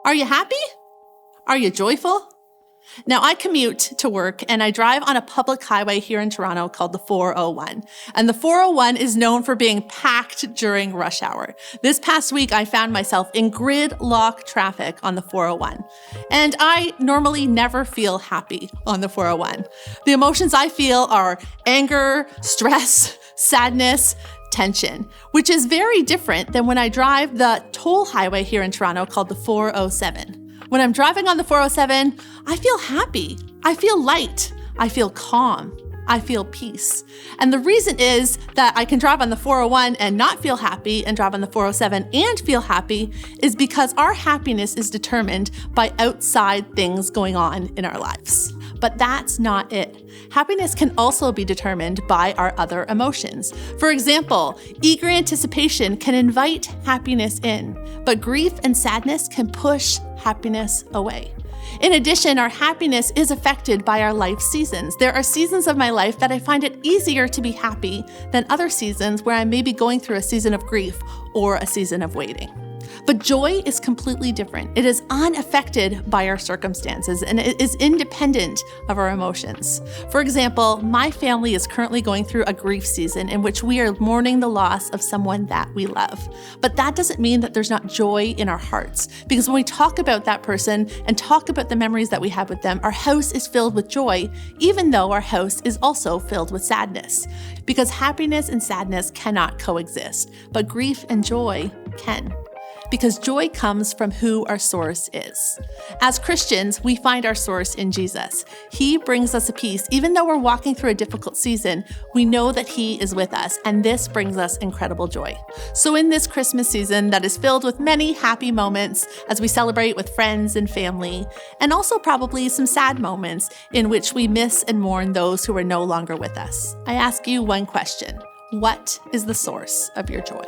Are you happy? Are you joyful? Now, I commute to work and I drive on a public highway here in Toronto called the 401. And the 401 is known for being packed during rush hour. This past week, I found myself in gridlock traffic on the 401. And I normally never feel happy on the 401. The emotions I feel are anger, stress, sadness, tension, which is very different than when I drive the toll highway here in Toronto called the 407. When I'm driving on the 407, I feel happy, I feel light, I feel calm, I feel peace. And the reason is that I can drive on the 401 and not feel happy and drive on the 407 and feel happy is because our happiness is determined by outside things going on in our lives. But that's not it. Happiness can also be determined by our other emotions. For example, eager anticipation can invite happiness in, but grief and sadness can push happiness away. In addition, our happiness is affected by our life seasons. There are seasons of my life that I find it easier to be happy than other seasons where I may be going through a season of grief or a season of waiting. But joy is completely different. It is unaffected by our circumstances and it is independent of our emotions. For example, my family is currently going through a grief season in which we are mourning the loss of someone that we love. But that doesn't mean that there's not joy in our hearts, because when we talk about that person and talk about the memories that we have with them, our house is filled with joy, even though our house is also filled with sadness. Because happiness and sadness cannot coexist, but grief and joy can. Because joy comes from who our source is. As Christians, we find our source in Jesus. He brings us a peace. Even though we're walking through a difficult season, we know that He is with us, and this brings us incredible joy. So in this Christmas season that is filled with many happy moments as we celebrate with friends and family, and also probably some sad moments in which we miss and mourn those who are no longer with us, I ask you one question: what is the source of your joy?